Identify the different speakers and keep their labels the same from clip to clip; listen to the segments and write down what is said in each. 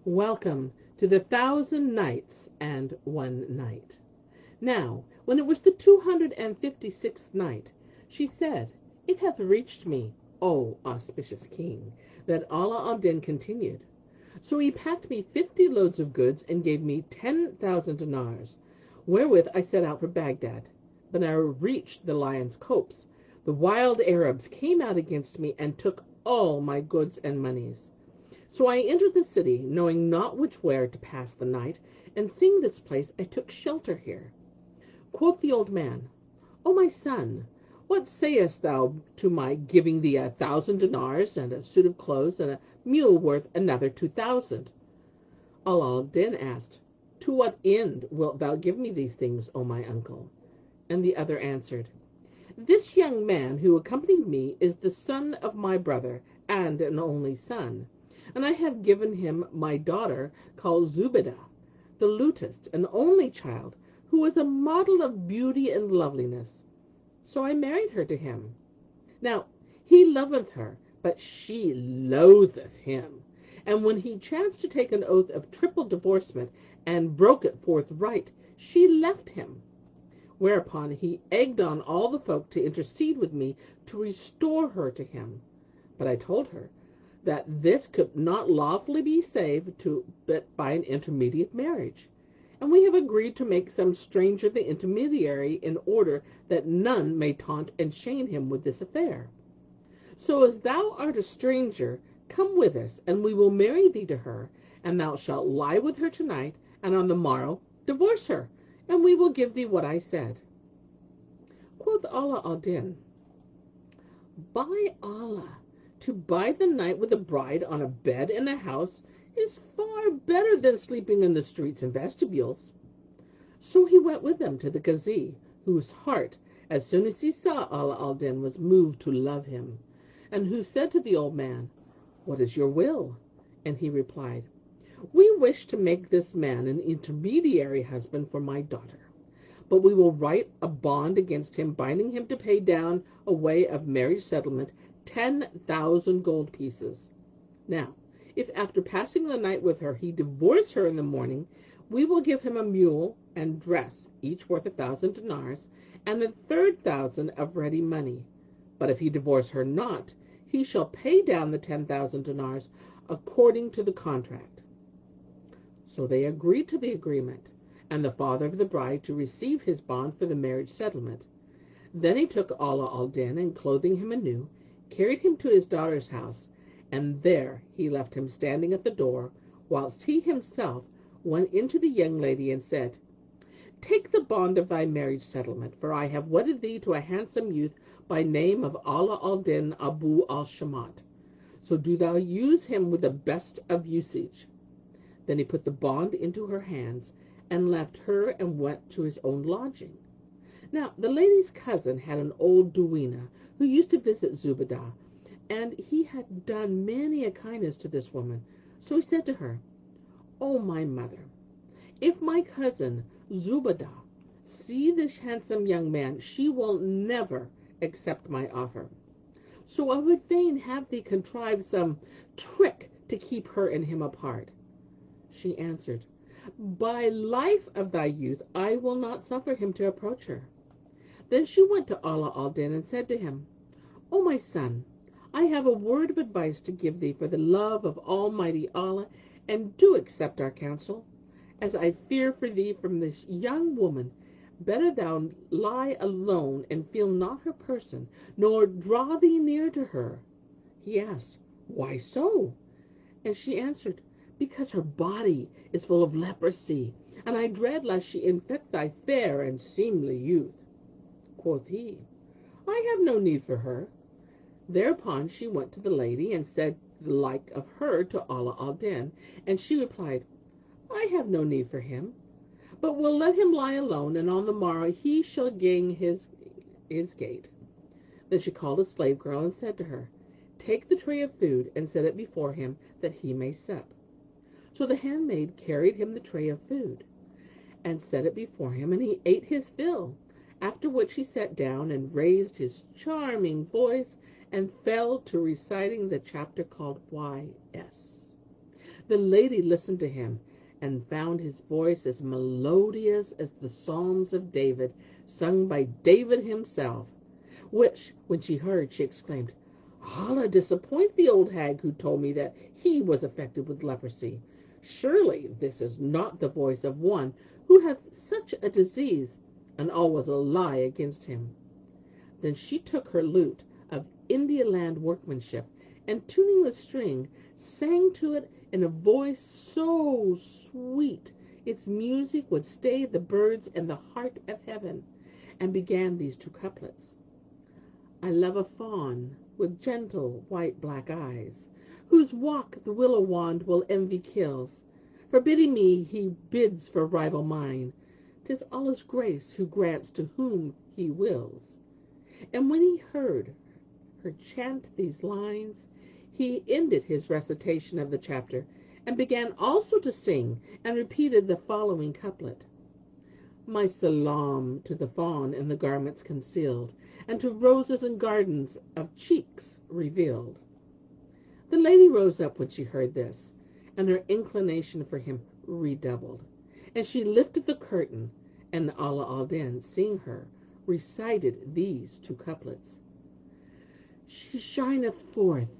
Speaker 1: Welcome to the 1000 Nights and 1 Night. Now, when it was the 256th night, she said, It hath reached me, O auspicious king, that Allah al-Din continued. So he packed me 50 loads of goods and gave me 10,000 dinars, wherewith I set out for Baghdad. When I reached the Lion's Copse, the wild Arabs came out against me and took all my goods and monies. So I entered the city, knowing not which where to pass the night, and seeing this place, I took shelter here. Quoth the old man, O my son, what sayest thou to my giving thee 1,000 dinars, and a suit of clothes, and a mule worth another 2,000? Ala al-Din asked, To what end wilt thou give me these things, O my uncle? And the other answered, This young man who accompanied me is the son of my brother, and an only son, and I have given him my daughter called Zubaydah, the lutist, an only child, who is a model of beauty and loveliness. So I married her to him. Now he loveth her, but she loatheth him. And when he chanced to take an oath of triple divorcement, and broke it forthright, she left him. Whereupon he egged on all the folk to intercede with me to restore her to him. But I told her that this could not lawfully be saved but by an intermediate marriage. And we have agreed to make some stranger the intermediary, in order that none may taunt and shame him with this affair. So as thou art a stranger, come with us, and we will marry thee to her, and thou shalt lie with her tonight, and on the morrow divorce her, and we will give thee what I said. Quoth Ala al-Din, By Allah, to bide the night with a bride on a bed in a house is far better than sleeping in the streets and vestibules. So he went with them to the Gazi, whose heart, as soon as he saw Ala al-Din, was moved to love him, and who said to the old man, What is your will? And he replied, We wish to make this man an intermediary husband for my daughter, but we will write a bond against him, binding him to pay down a way of marriage settlement 10,000 gold pieces. Now, if after passing the night with her he divorce her in the morning, we will give him a mule and dress, each worth 1,000 dinars, and a third thousand of ready money. But if he divorce her not, he shall pay down the 10,000 dinars according to the contract. So they agreed to the agreement, and the father of the bride to receive his bond for the marriage settlement. Then he took Ala al-Din, and clothing him anew, carried him to his daughter's house, and there he left him standing at the door, whilst he himself went into the young lady and said, Take the bond of thy marriage settlement, for I have wedded thee to a handsome youth by name of Ala al-Din Abu Al-Shamat. So do thou use him with the best of usage. Then he put the bond into her hands, and left her and went to his own lodging. Now the lady's cousin had an old duenna who used to visit Zubaydah, and he had done many a kindness to this woman. So he said to her, O my mother, if my cousin Zubaydah see this handsome young man, she will never accept my offer. So I would fain have thee contrive some trick to keep her and him apart. She answered, By life of thy youth, I will not suffer him to approach her. Then she went to Ala al-Din and said to him, O my son, I have a word of advice to give thee for the love of Almighty Allah, and do accept our counsel. As I fear for thee from this young woman, better thou lie alone and feel not her person, nor draw thee near to her. He asked, Why so? And she answered, Because her body is full of leprosy, and I dread lest she infect thy fair and seemly youth. Quoth he, I have no need for her. Thereupon she went to the lady, and said the like of her to Ala al-Din, and she replied, I have no need for him, but will let him lie alone, and on the morrow he shall gain his gate. Then she called a slave girl, and said to her, Take the tray of food, and set it before him, that he may sup. So the handmaid carried him the tray of food, and set it before him, and he ate his fill, after which he sat down and raised his charming voice and fell to reciting the chapter called Y.S. The lady listened to him and found his voice as melodious as the Psalms of David, sung by David himself, which, when she heard, she exclaimed, Allah disappoint the old hag who told me that he was affected with leprosy. Surely this is not the voice of one who hath such a disease, and all was a lie against him. Then she took her lute of India land workmanship, and tuning the string, sang to it in a voice so sweet its music would stay the birds in the heart of heaven, and began these two couplets. I love a fawn with gentle white black eyes, whose walk the willow wand will envy kills. Forbidding me he bids for rival mine. 'Tis Allah's grace who grants to whom he wills. And when he heard her chant these lines, he ended his recitation of the chapter, and began also to sing, and repeated the following couplet. My salam to the fawn in the garments concealed, and to roses and gardens of cheeks revealed. The lady rose up when she heard this, and her inclination for him redoubled, and she lifted the curtain, and Ala al-Din, seeing her, recited these two couplets. She shineth forth,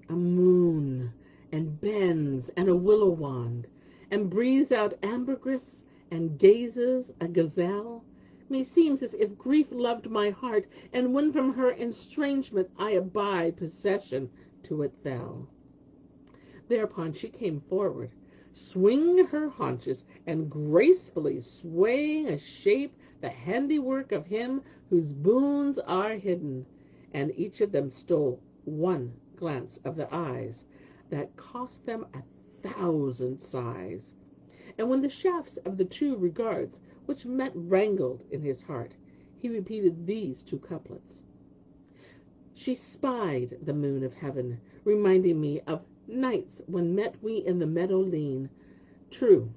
Speaker 1: a moon, and bends, and a willow wand, and breathes out ambergris, and gazes a gazelle. Meseems as if grief loved my heart, and when from her estrangement I abide, possession to it fell. Thereupon she came forward, swinging her haunches, and gracefully swaying a shape the handiwork of him whose boons are hidden, and each of them stole one glance of the eyes that cost them 1,000 sighs. And when the shafts of the two regards which met wrangled in his heart, he repeated these two couplets. She spied the moon of heaven, reminding me of nights when met we in the meadow lean. True,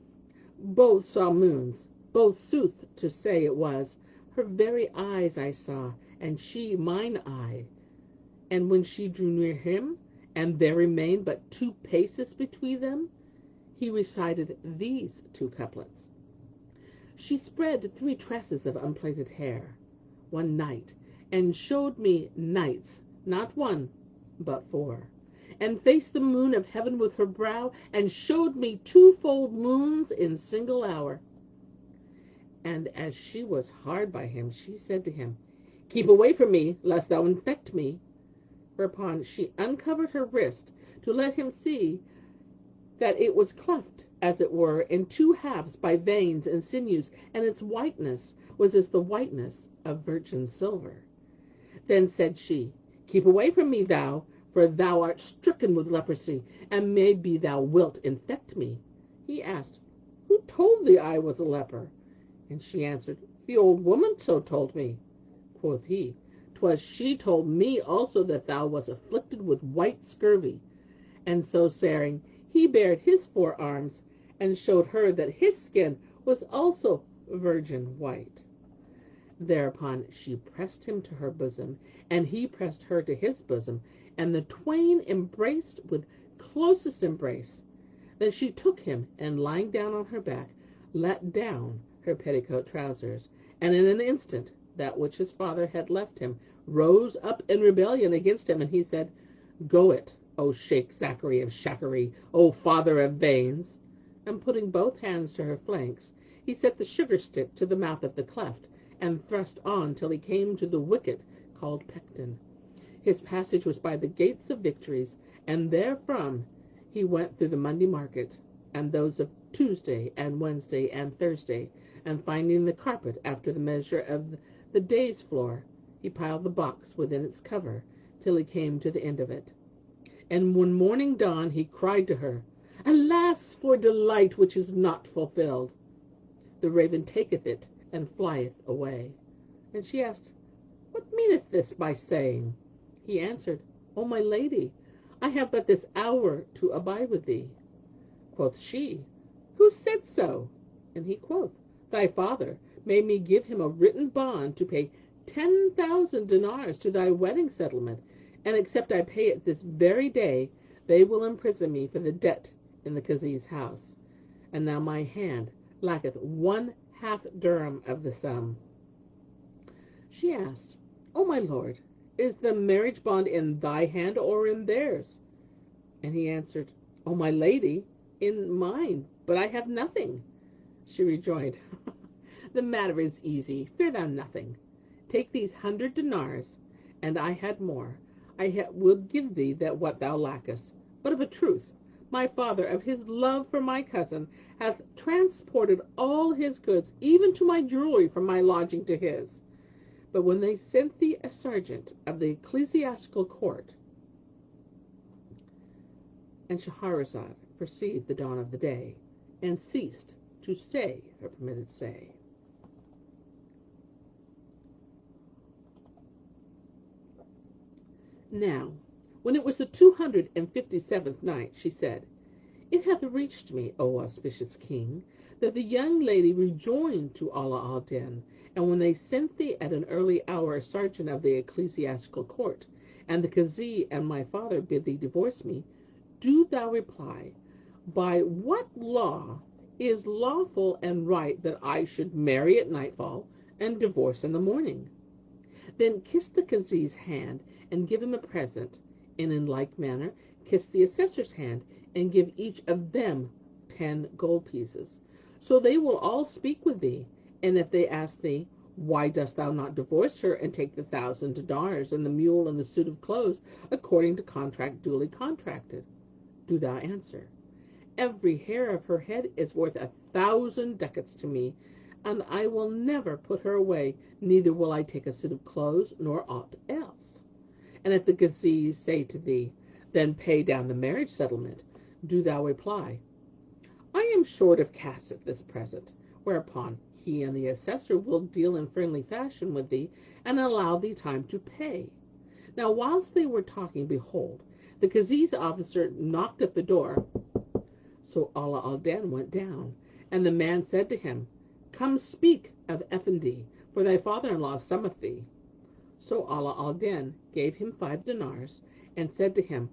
Speaker 1: both saw moons, both sooth to say it was her very eyes I saw, and she mine eye. And when she drew near him, and there remained but 2 paces between them, he recited these two couplets. She spread 3 tresses of unplaited hair one night, and showed me nights, not 1, but 4, and faced the moon of heaven with her brow, and showed me 2-fold moons in single hour. And as she was hard by him, she said to him, Keep away from me, lest thou infect me. Whereupon she uncovered her wrist to let him see that it was cleft, as it were, in 2 halves by veins and sinews, and its whiteness was as the whiteness of virgin silver. Then said she, Keep away from me, thou, for thou art stricken with leprosy, and maybe thou wilt infect me. He asked, Who told thee I was a leper? And she answered, The old woman so told me. Quoth he, 'Twas she told me also that thou was afflicted with white scurvy. And so saying, he bared his 4 arms, and showed her that his skin was also virgin white. Thereupon she pressed him to her bosom, and he pressed her to his bosom, and the twain embraced with closest embrace. Then she took him, and lying down on her back, let down her petticoat trousers, and in an instant that which his father had left him rose up in rebellion against him, and he said, Go it, O Sheikh Zachary of Shakari, O father of veins. And putting both hands to her flanks, he set the sugar stick to the mouth of the cleft, and thrust on till he came to the wicket called Pecten. His passage was by the gates of Victories, and therefrom he went through the Monday market, and those of Tuesday and Wednesday and Thursday, and finding the carpet after the measure of the day's floor, he piled the box within its cover till he came to the end of it. And when morning dawned, he cried to her, Alas for delight which is not fulfilled! The raven taketh it, and flieth away. And she asked, What meaneth this by saying? He answered, O my lady, I have but this hour to abide with thee. Quoth she, Who said so? And he quoth, Thy father made me give him a written bond to pay 10,000 dinars to thy wedding settlement, and except I pay it this very day, they will imprison me for the debt in the Kazi's house, and now my hand lacketh 1/2 dirham of the sum. She asked, O my lord, is the marriage bond in thy hand or in theirs? And he answered, O my lady, in mine, but I have nothing. She rejoined, The matter is easy, fear thou nothing. Take these 100 dinars, and I had more. Will give thee that what thou lackest. But of a truth, my father, of his love for my cousin, hath transported all his goods, even to my jewelry, from my lodging to his. But when they sent thee a sergeant of the ecclesiastical court, and Shahrazad perceived the dawn of the day, and ceased to say her permitted say. Now, when it was the 257th night, she said, It hath reached me, O auspicious king, that the young lady rejoined to Ala al-Din, and when they sent thee at an early hour a sergeant of the ecclesiastical court, and the Kazi and my father bid thee divorce me, do thou reply, By what law is lawful and right that I should marry at nightfall and divorce in the morning? Then kiss the Kazi's hand and give him a present, and in like manner kiss the assessor's hand and give each of them 10 gold pieces. So they will all speak with thee, and if they ask thee, Why dost thou not divorce her and take the 1,000 dinars and the mule and the suit of clothes according to contract duly contracted? Do thou answer, Every hair of her head is worth 1,000 ducats to me, and I will never put her away, neither will I take a suit of clothes, nor aught else. And if the Kazi say to thee, Then pay down the marriage settlement, do thou reply, I am short of cash at this present, whereupon he and the assessor will deal in friendly fashion with thee, and allow thee time to pay. Now whilst they were talking, behold, the Kazi's officer knocked at the door. So Ala al-Din went down, and the man said to him, Come speak of Effendi, for thy father-in-law summoneth thee. So Ala al-Din gave him 5 dinars, and said to him,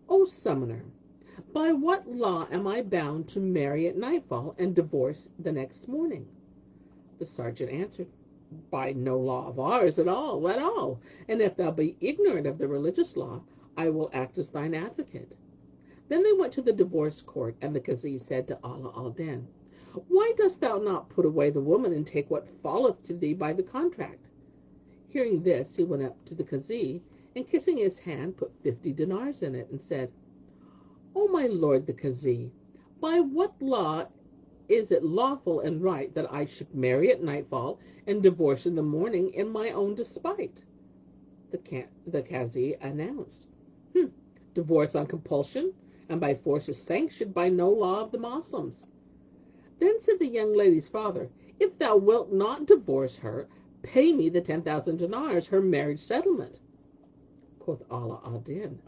Speaker 1: O summoner, by what law am I bound to marry at nightfall and divorce the next morning? The sergeant answered, By no law of ours at all, and if thou be ignorant of the religious law, I will act as thine advocate. Then they went to the divorce court, and the Kazi said to Ala al-Din, Why dost thou not put away the woman and take what falleth to thee by the contract? Hearing this, he went up to the Kazi, and kissing his hand, put 50 dinars in it, and said, O my lord the Kazi, by what law is it lawful and right that I should marry at nightfall and divorce in the morning in my own despite? The Kazi announced, Divorce on compulsion and by force is sanctioned by no law of the Moslems. Then said the young lady's father, If thou wilt not divorce her, pay me the 10,000 dinars, her marriage settlement. Quoth Ala al-Din,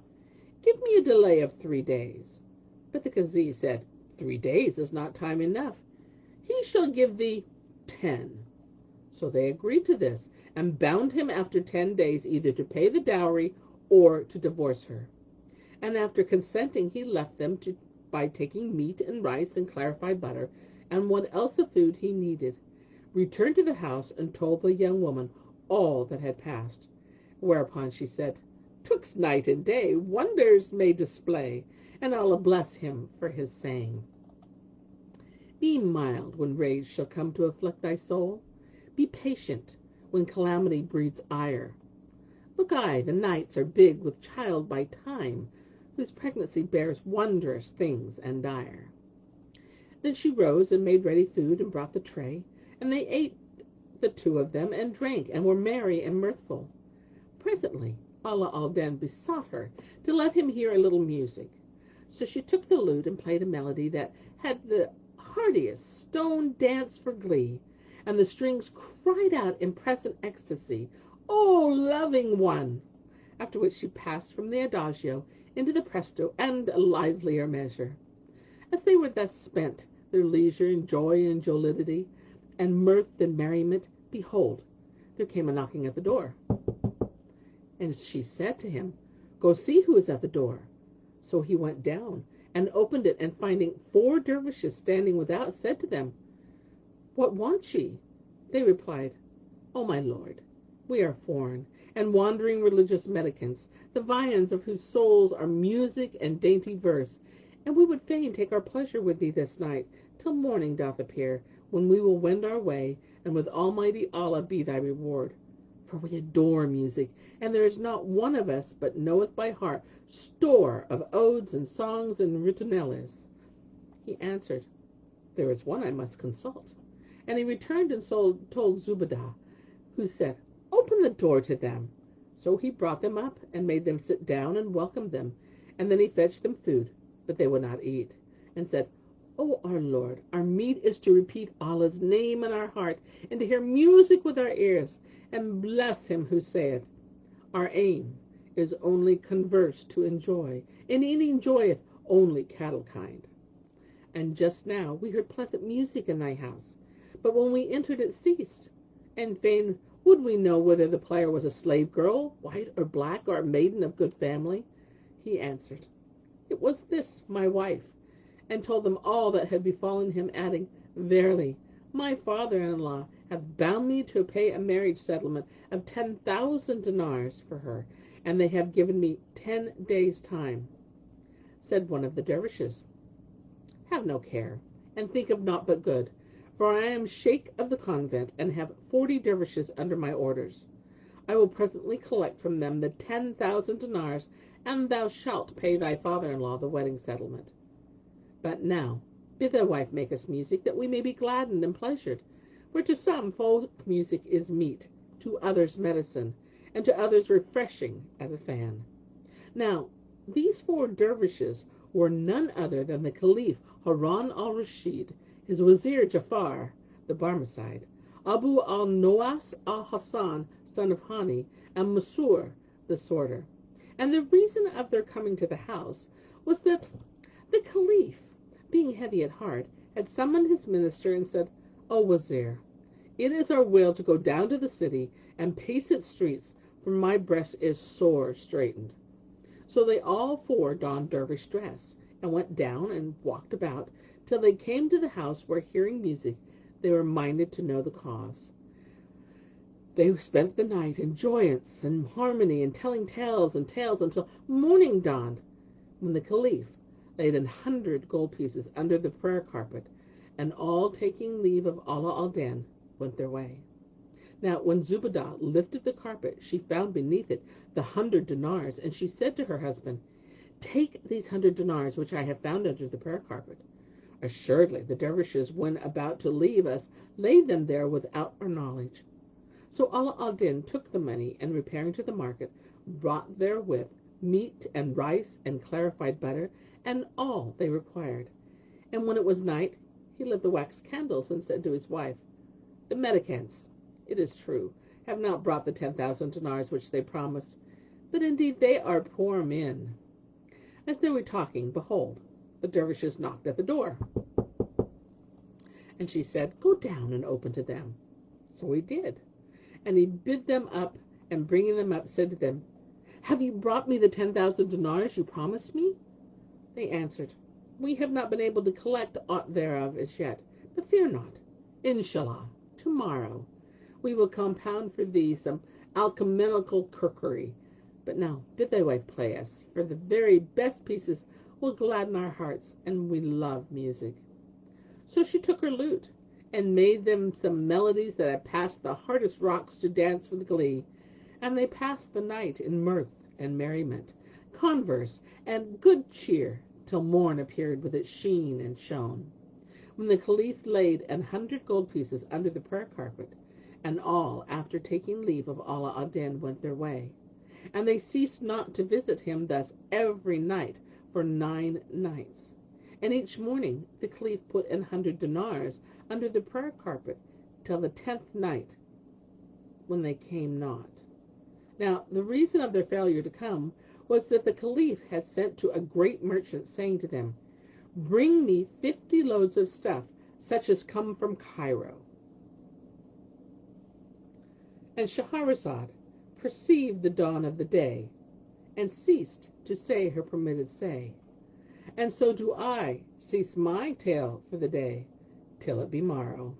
Speaker 1: Give me a delay of 3 days. But the Kazi said, 3 days is not time enough. He shall give thee 10. So they agreed to this, and bound him after 10 days either to pay the dowry or to divorce her. And after consenting, he left them by taking meat and rice and clarified butter, and what else of food he needed, returned to the house, and told the young woman all that had passed. Whereupon she said, Twixt night and day wonders may display, and Allah bless him for his saying. Be mild when rage shall come to afflict thy soul. Be patient when calamity breeds ire. Look, the nights are big with child by time, whose pregnancy bears wondrous things and dire. Then she rose and made ready food and brought the tray, and they ate, the 2 of them, and drank, and were merry and mirthful. Presently Ala al-Din besought her to let him hear a little music. So she took the lute and played a melody that had the heartiest stone dance for glee, and the strings cried out in present ecstasy, O loving one! After which she passed from the adagio into the presto and a livelier measure. As they were thus spent, their leisure and joy and jollity, and mirth and merriment, behold, there came a knocking at the door. And she said to him, Go see who is at the door. So he went down, and opened it, and finding 4 dervishes standing without, said to them, "What want ye?" They replied, "O my lord, we are foreign and wandering religious mendicants, the viands of whose souls are music and dainty verse, and we would fain take our pleasure with thee this night, till morning doth appear, when we will wend our way, and with Almighty Allah be thy reward. For we adore music, and there is not one of us but knoweth by heart store of odes and songs and ritornelles." He answered, "There is one I must consult." And he returned and told Zubaydah, who said, "Open the door to them." So he brought them up and made them sit down and welcomed them, and then he fetched them food, but they would not eat, and said, "O our Lord, our meat is to repeat Allah's name in our heart, and to hear music with our ears, and bless him who saith, our aim is only converse to enjoy, and in enjoyeth only cattle kind. And just now we heard pleasant music in thy house, but when we entered it ceased, and fain would we know whether the player was a slave girl, white or black, or a maiden of good family." He answered, "It was this my wife," and told them all that had befallen him, adding, "Verily, my father-in-law hath bound me to pay a marriage settlement of 10,000 dinars for her, and they have given me 10 days' time." Said one of the dervishes, "Have no care, and think of naught but good, for I am sheikh of the convent, and have 40 dervishes under my orders. I will presently collect from them the 10,000 dinars, and thou shalt pay thy father-in-law the wedding settlement. But now bid thy wife make us music, that we may be gladdened and pleasured. For to some folk music is meat, to others medicine, and to others refreshing as a fan." Now these 4 dervishes were none other than the Caliph Harun al-Rashid, his Wazir Jafar the Barmecide, Abu al-Nawas al-Hassan, son of Hani, and Masur the sorter. And the reason of their coming to the house was that the Caliph, being heavy at heart, had summoned his minister and said, "O Wazir, it is our will to go down to the city and pace its streets, for my breast is sore straitened." So they all 4 donned dervish dress, and went down and walked about, till they came to the house where, hearing music, they were minded to know the cause. They spent the night in joyance and harmony, and telling tales and tales, until morning dawned, when the Caliph laid 100 gold pieces under the prayer carpet, and all, taking leave of Allah al-Din, went their way. Now when Zubaydah lifted the carpet, she found beneath it the 100 dinars, and she said to her husband, "Take these 100 dinars which I have found under the prayer carpet. Assuredly the dervishes, when about to leave us, laid them there without our knowledge." So Allah al-Din took the money, and repairing to the market, brought therewith meat and rice and clarified butter, and all they required. And when it was night, he lit the wax candles, and said to his wife, "The mendicants, it is true, have not brought the 10,000 dinars which they promised, but indeed they are poor men." As they were talking, behold, the dervishes knocked at the door. And she said, "Go down and open to them." So he did. And he bid them up, and bringing them up, said to them, "Have you brought me the 10,000 dinars you promised me?" They answered, "We have not been able to collect aught thereof as yet, but fear not. Inshallah, tomorrow we will compound for thee some alchemical cookery. But now bid thy wife play us, for the very best pieces will gladden our hearts, and we love music." So she took her lute, and made them some melodies that had passed the hardest rocks to dance with glee, and they passed the night in mirth and merriment, converse, and good cheer, till morn appeared with its sheen and shone, when the Caliph laid 100 gold pieces under the prayer carpet, and all, after taking leave of Allah ad-Din, went their way. And they ceased not to visit him thus every night for 9 nights. And each morning the Caliph put 100 dinars under the prayer carpet till the 10th night, when they came not. Now the reason of their failure to come was that the Caliph had sent to a great merchant, saying to them, "Bring me 50 loads of stuff, such as come from Cairo." And Shahrazad perceived the dawn of the day, and ceased to say her permitted say. And so do I cease my tale for the day, till it be morrow.